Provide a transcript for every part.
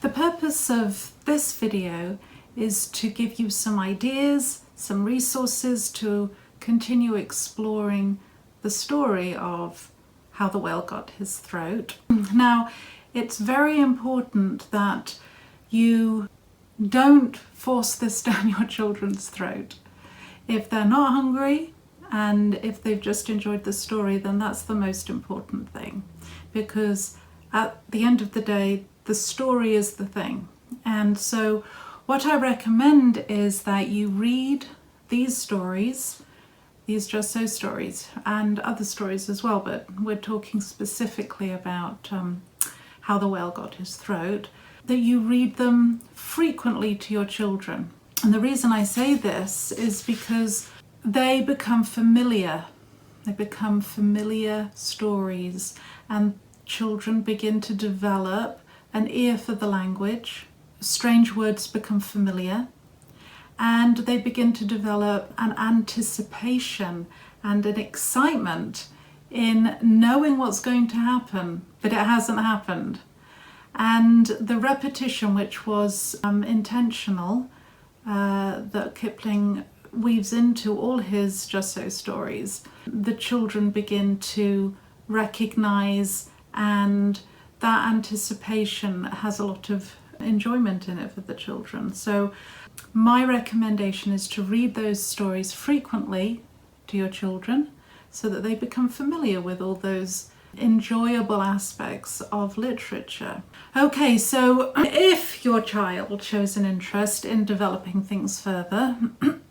The purpose of this video is to give you some ideas, some resources to continue exploring the story of how the whale got his throat. Now, it's very important that you don't force this down your children's throat. If they're not hungry and if they've just enjoyed the story, then that's the most important thing, because at the end of the day, the story is the thing. And so what I recommend is that you read these stories, these Just So stories, and other stories as well, but we're talking specifically about how the whale got his throat, that you read them frequently to your children. And the reason I say this is because they become familiar. They become familiar stories, and children begin to develop an ear for the language. Strange words become familiar, and they begin to develop an anticipation and an excitement in knowing what's going to happen, but it hasn't happened. And the repetition, which was intentional, that Kipling weaves into all his Just So stories, the children begin to recognize, and that anticipation has a lot of enjoyment in it for the children. So my recommendation is to read those stories frequently to your children so that they become familiar with all those enjoyable aspects of literature. Okay, so if your child shows an interest in developing things further,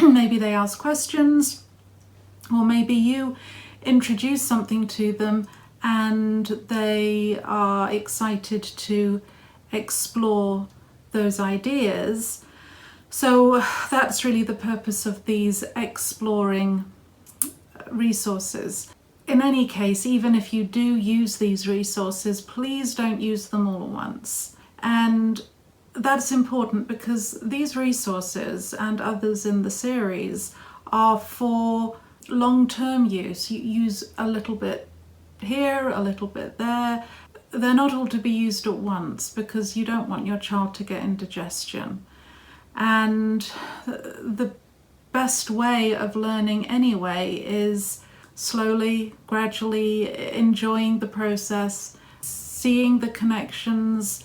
maybe they ask questions, or maybe you introduce something to them and they are excited to explore those ideas. So that's really the purpose of these exploring resources. In any case, even if you do use these resources, please don't use them all at once. And that's important because these resources and others in the series are for long-term use. You use a little bit here, a little bit there. They're not all to be used at once because you don't want your child to get indigestion. And the best way of learning anyway is slowly, gradually enjoying the process, seeing the connections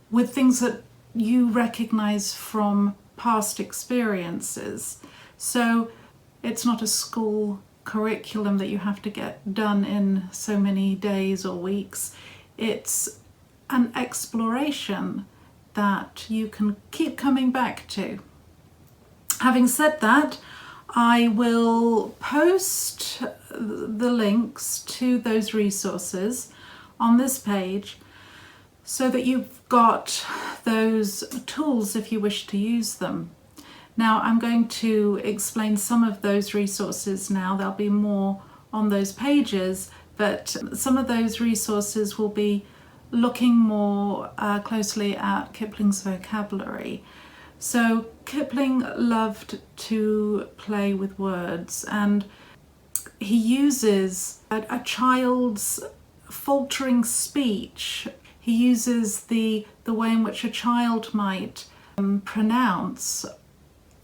with things that you recognize from past experiences. So it's not a school curriculum that you have to get done in so many days or weeks. It's an exploration that you can keep coming back to. Having said that, I will post the links to those resources on this page so that you've got those tools if you wish to use them. Now, I'm going to explain some of those resources now. There'll be more on those pages, but some of those resources will be looking more closely at Kipling's vocabulary. So Kipling loved to play with words, and he uses a child's faltering speech. He uses the way in which a child might pronounce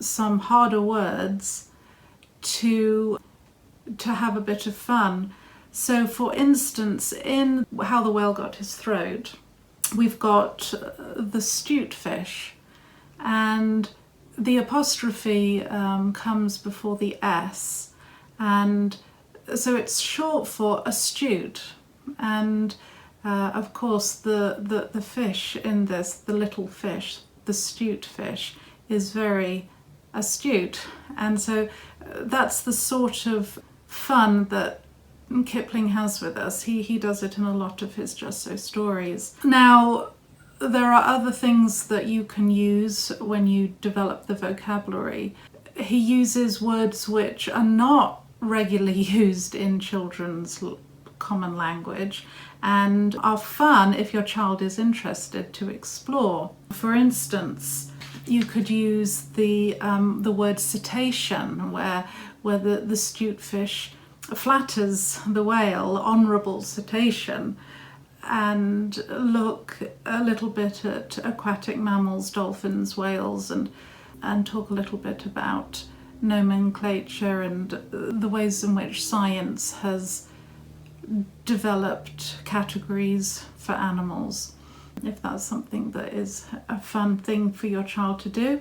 some harder words to have a bit of fun. So for instance, in How the Whale Got His Throat, we've got the stute fish, and the apostrophe comes before the S, and so it's short for astute. And of course the fish in this, the little fish, the stute fish, is very astute, and so that's the sort of fun that Kipling has with us. He does it in a lot of his Just So stories. Now, there are other things that you can use when you develop the vocabulary. He uses words which are not regularly used in children's common language and are fun if your child is interested to explore. For instance, you could use the word cetacean, where the stute fish flatters the whale, honourable cetacean. and look a little bit at aquatic mammals, dolphins, whales, and talk a little bit about nomenclature and the ways in which science has developed categories for animals, if that's something that is a fun thing for your child to do.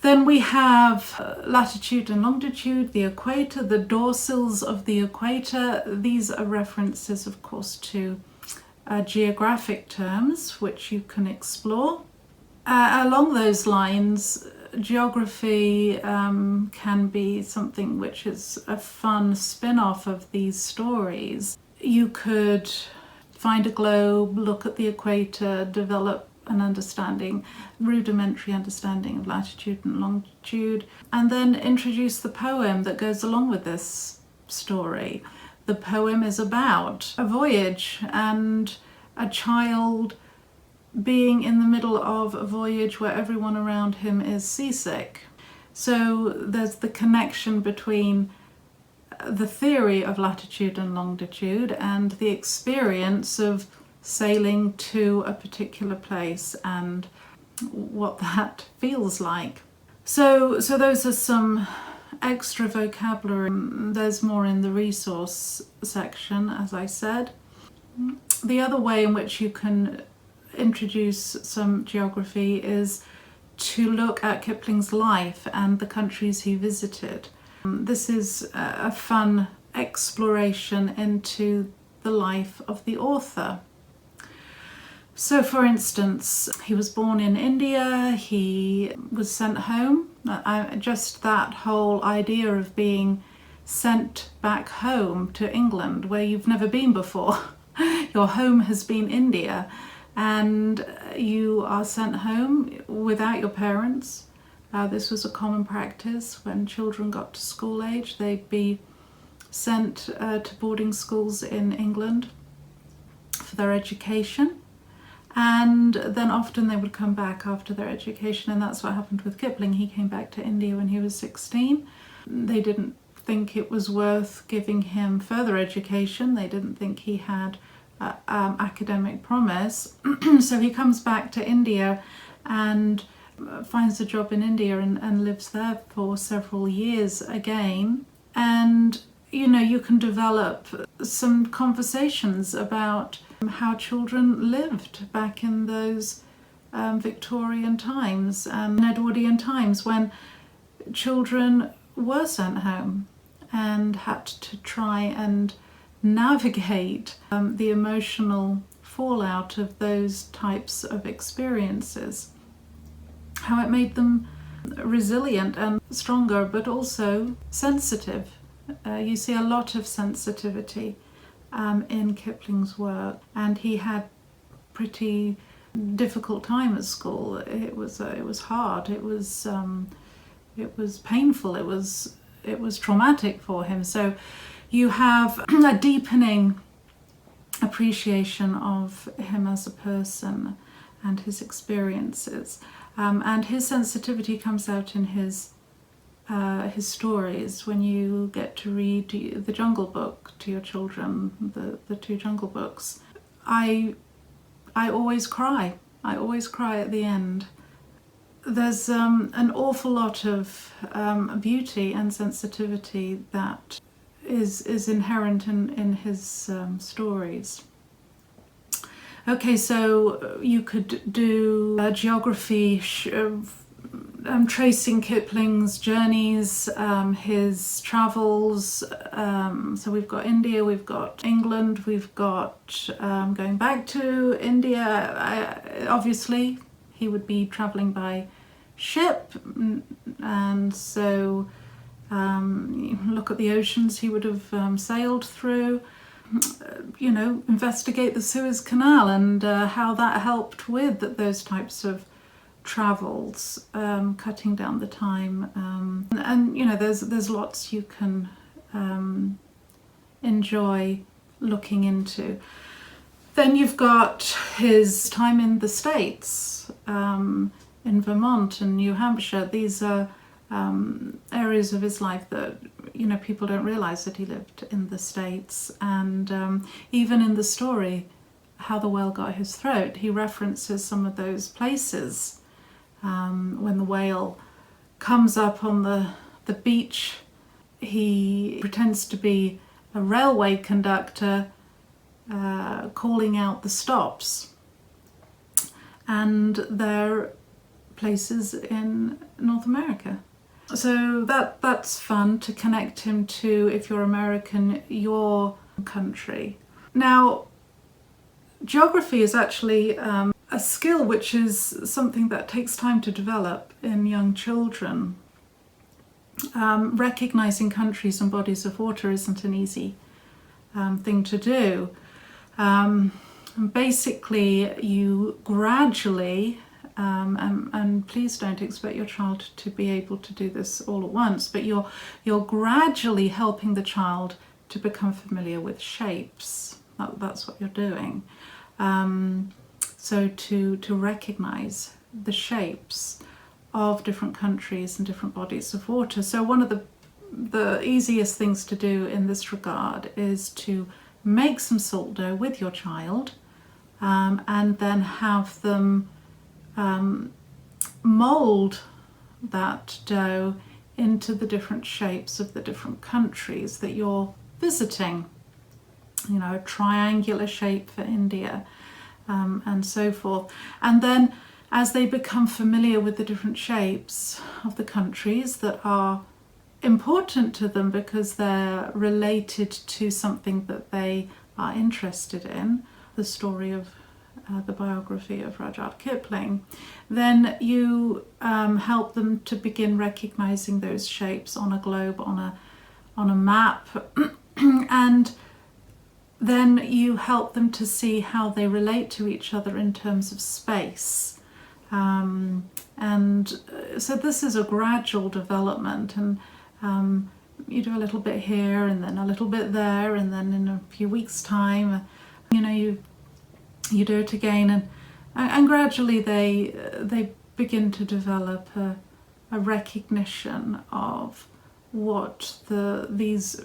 Then we have latitude and longitude, the equator, the dorsals of the equator. These are references, of course, to geographic terms, which you can explore. Along those lines, geography can be something which is a fun spin-off of these stories. You could find a globe, look at the equator, develop an understanding, rudimentary understanding of latitude and longitude, and then introduce the poem that goes along with this story. The poem is about a voyage and a child being in the middle of a voyage where everyone around him is seasick. So there's the connection between the theory of latitude and longitude and the experience of sailing to a particular place and what that feels like. So those are some extra vocabulary. There's more in the resource section, as I said. The other way in which you can introduce some geography is to look at Kipling's life and the countries he visited. This is a fun exploration into the life of the author. So, for instance, he was born in India, he was sent home. Just that whole idea of being sent back home to England, where you've never been before. Your home has been India, and you are sent home without your parents. This was a common practice when children got to school age. They'd be sent to boarding schools in England for their education. And then often they would come back after their education, and that's what happened with Kipling. He came back to India when he was 16. They didn't think it was worth giving him further education. They didn't think he had academic promise. So he comes back to India and finds a job in India and lives there for several years again. And you can develop some conversations about how children lived back in those Victorian times and Edwardian times when children were sent home and had to try and navigate the emotional fallout of those types of experiences. How it made them resilient and stronger, but also sensitive. You see a lot of sensitivity in Kipling's work, and he had pretty difficult time at school. It was hard. It was painful. It was traumatic for him. So you have a deepening appreciation of him as a person and his experiences, and his sensitivity comes out in his stories. When you get to read the Jungle Book to your children, the two Jungle Books, I always cry. I always cry at the end. There's an awful lot of beauty and sensitivity that is inherent in his stories. Okay, so you could do geography, tracing Kipling's journeys, his travels. So we've got India, we've got England, we've got going back to India. Obviously, he would be travelling by ship, and so look at the oceans he would have sailed through. Investigate the Suez Canal and how that helped with those types of travels, cutting down the time, and there's lots you can enjoy looking into. Then you've got his time in the States, in Vermont and New Hampshire. These are areas of his life that people don't realize that he lived in the States, and even in the story how the whale got his throat, he references some of those places. When the whale comes up on the beach, he pretends to be a railway conductor, calling out the stops. And they're places in North America. So that's fun to connect him to, if you're American, your country. Now, geography is actually a skill which is something that takes time to develop in young children. Recognizing countries and bodies of water isn't an easy thing to do. Basically, you gradually, and please don't expect your child to be able to do this all at once, but you're gradually helping the child to become familiar with shapes. That's what you're doing. So to recognize the shapes of different countries and different bodies of water. So one of the easiest things to do in this regard is to make some salt dough with your child, and then have them mold that dough into the different shapes of the different countries that you're visiting. You know, a triangular shape for India, and so forth. And then as they become familiar with the different shapes of the countries that are important to them because they're related to something that they are interested in, the story of the biography of Rudyard Kipling, then you help them to begin recognizing those shapes on a globe, on a map, and then you help them to see how they relate to each other in terms of space. And so this is a gradual development, and you do a little bit here and then a little bit there, and then in a few weeks' time, you do it again, and gradually they begin to develop a recognition of what these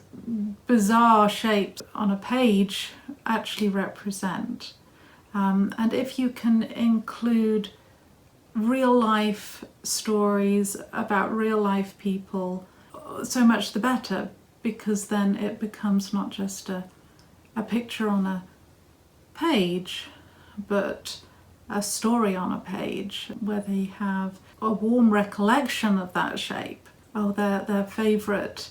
bizarre shapes on a page actually represent. And if you can include real life stories about real life people, so much the better, because then it becomes not just a picture on a page, but a story on a page where they have a warm recollection of that shape. Oh, their favourite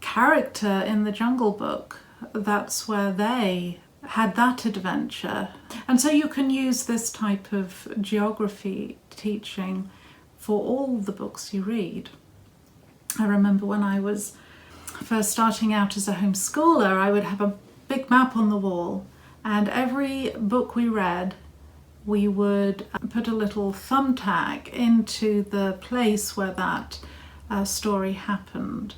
character in the Jungle Book, that's where they had that adventure. And so you can use this type of geography teaching for all the books you read. I remember when I was first starting out as a homeschooler, I would have a big map on the wall, and every book we read, we would put a little thumbtack into the place where that story happened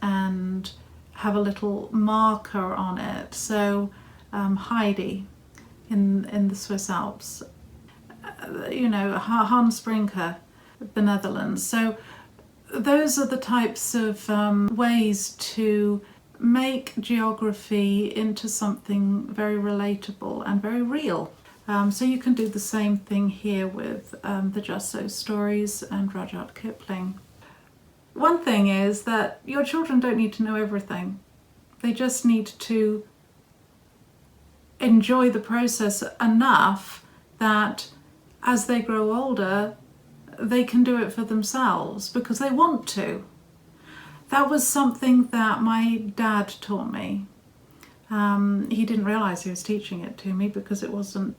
and have a little marker on it. So Heidi in the Swiss Alps, Hans Brinker, the Netherlands. So those are the types of ways to make geography into something very relatable and very real. So you can do the same thing here with the Just So stories and Rudyard Kipling. One thing is that your children don't need to know everything. They just need to enjoy the process enough that as they grow older, they can do it for themselves because they want to. That was something that my dad taught me. He didn't realize he was teaching it to me because it wasn't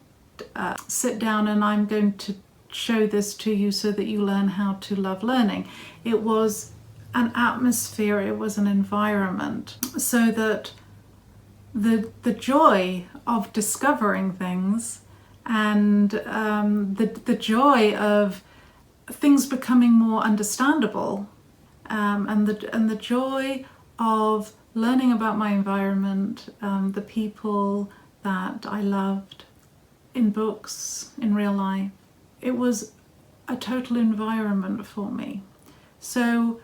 sit down and I'm going to show this to you so that you learn how to love learning. It was an atmosphere, it was an environment, so that the joy of discovering things and the joy of things becoming more understandable, and the joy of learning about my environment, the people that I loved in books, in real life. It was a total environment for me. So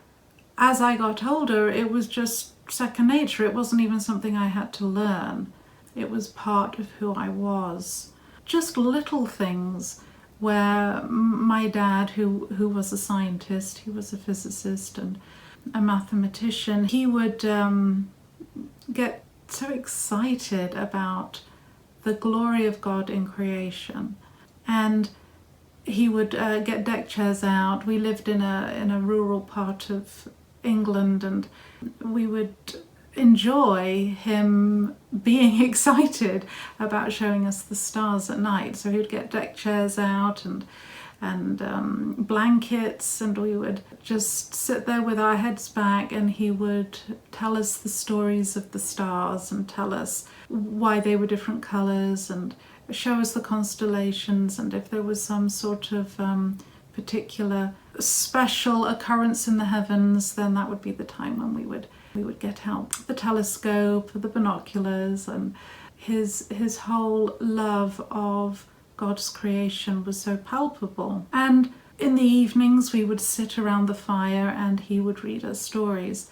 as I got older, it was just second nature. It wasn't even something I had to learn. It was part of who I was. Just little things where my dad, who was a scientist, he was a physicist and a mathematician, he would get so excited about the glory of God in creation. And he would get deck chairs out. We lived in a rural part of England, and we would enjoy him being excited about showing us the stars at night. So he would get deck chairs out and blankets, and we would just sit there with our heads back, and he would tell us the stories of the stars and tell us why they were different colours and show us the constellations, and if there was some sort of particular special occurrence in the heavens, then that would be the time when we would get out the telescope, the binoculars, and his whole love of God's creation was so palpable. And in the evenings we would sit around the fire and he would read us stories.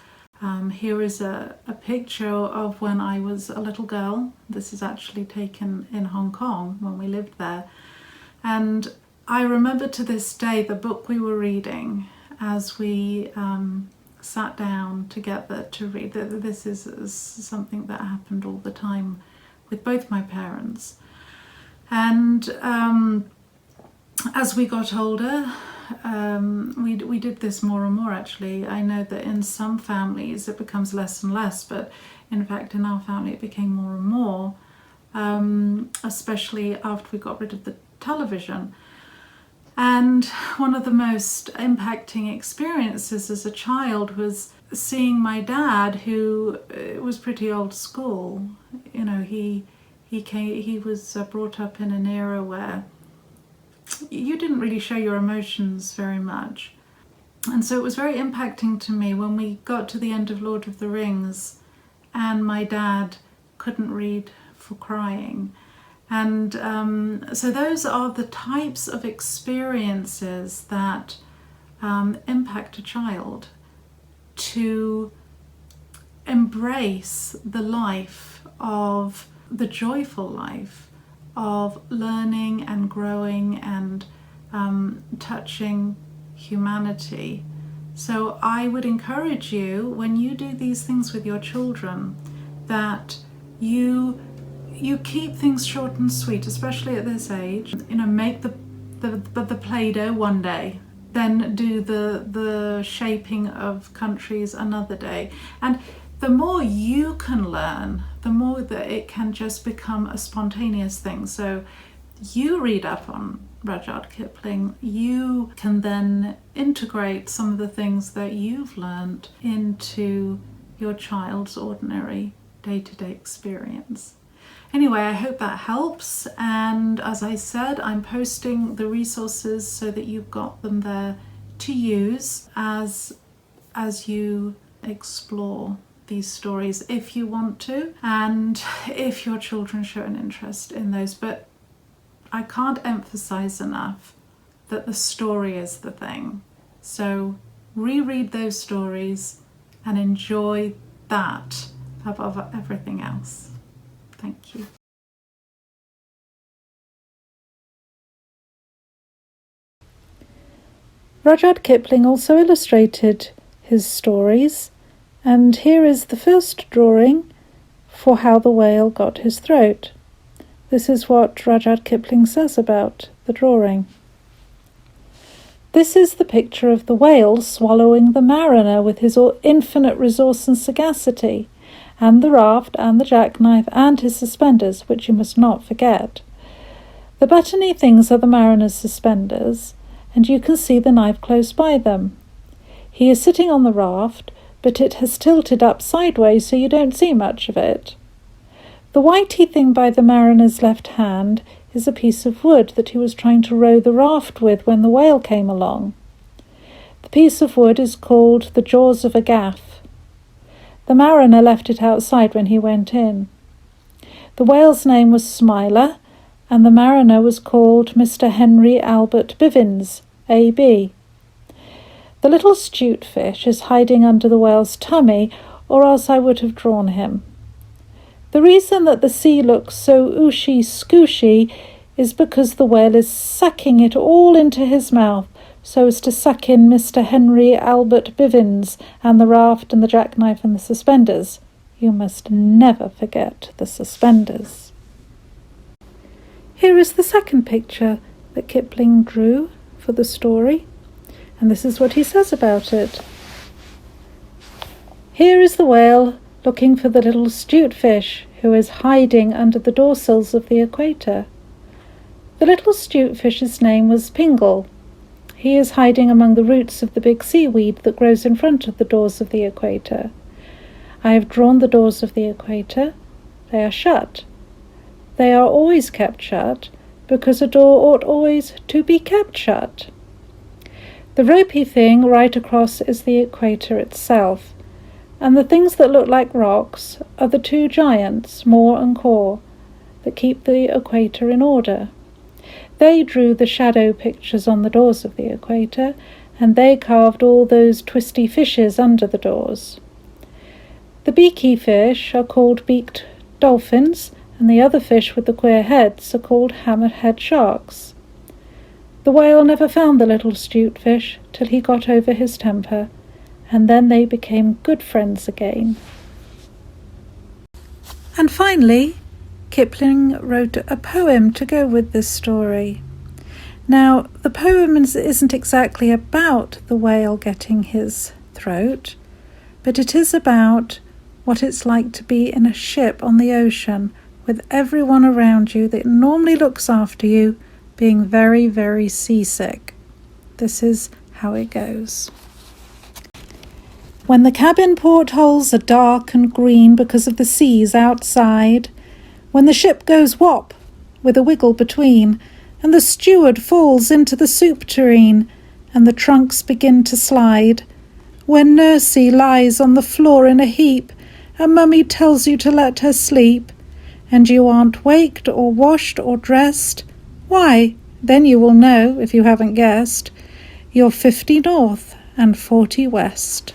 Here is a picture of when I was a little girl. This is actually taken in Hong Kong when we lived there. And I remember to this day the book we were reading as we sat down together to read. This is something that happened all the time with both my parents. And as we got older, we did this more and more, actually. I know that in some families it becomes less and less, but in fact in our family it became more and more, especially after we got rid of the television. And one of the most impacting experiences as a child was seeing my dad, who was pretty old school. You know, he was brought up in an era where you didn't really show your emotions very much. And so it was very impacting to me when we got to the end of Lord of the Rings and my dad couldn't read for crying. And so those are the types of experiences that impact a child, to embrace the life of the joyful life of learning and growing and touching humanity. So I would encourage you, when you do these things with your children, that you keep things short and sweet, especially at this age. You know, make the Play-Doh one day, then do the shaping of countries another day. And the more you can learn, the more that it can just become a spontaneous thing. So you read up on Rudyard Kipling, you can then integrate some of the things that you've learned into your child's ordinary day-to-day experience. Anyway, I hope that helps. And as I said, I'm posting the resources so that you've got them there to use as you explore these stories, if you want to, and if your children show an interest in those. But I can't emphasize enough that the story is the thing. So reread those stories and enjoy that above everything else. Thank you. Rudyard Kipling also illustrated his stories, and here is the first drawing for how the whale got his throat. This is what Rudyard Kipling says about the drawing. This is the picture of the whale swallowing the mariner with his infinite resource and sagacity, and the raft and the jackknife and his suspenders, which you must not forget. The buttony things are the mariner's suspenders, and you can see the knife close by them. He is sitting on the raft, but it has tilted up sideways so you don't see much of it. The whitey thing by the mariner's left hand is a piece of wood that he was trying to row the raft with when the whale came along. The piece of wood is called the jaws of a gaff. The mariner left it outside when he went in. The whale's name was Smiler, and the mariner was called Mr. Henry Albert Bivins, A.B. The little 'stute fish is hiding under the whale's tummy, or else I would have drawn him. The reason that the sea looks so ooshy-scooshy is because the whale is sucking it all into his mouth so as to suck in Mr. Henry Albert Bivins and the raft and the jackknife and the suspenders. You must never forget the suspenders. Here is the second picture that Kipling drew for the story, and this is what he says about it. Here is the whale looking for the little 'stute fish who is hiding under the dorsals of the equator. The little 'stute fish's name was Pingle. He is hiding among the roots of the big seaweed that grows in front of the doors of the equator. I have drawn the doors of the equator. They are shut. They are always kept shut, because a door ought always to be kept shut. The ropey thing right across is the equator itself, and the things that look like rocks are the two giants, Moore and Core, that keep the equator in order. They drew the shadow pictures on the doors of the equator, and they carved all those twisty fishes under the doors. The beaky fish are called beaked dolphins, and the other fish with the queer heads are called hammerhead sharks. The whale never found the little 'stute fish till he got over his temper, and then they became good friends again. And finally, Kipling wrote a poem to go with this story. Now, the poem isn't exactly about the whale getting his throat, but it is about what it's like to be in a ship on the ocean with everyone around you that normally looks after you being very, very seasick. This is how it goes. When the cabin portholes are dark and green because of the seas outside, when the ship goes whop with a wiggle between, and the steward falls into the soup tureen, and the trunks begin to slide, when Nursey lies on the floor in a heap, and Mummy tells you to let her sleep, and you aren't waked or washed or dressed, why, then you will know, if you haven't guessed, you're 50 north and 40 west.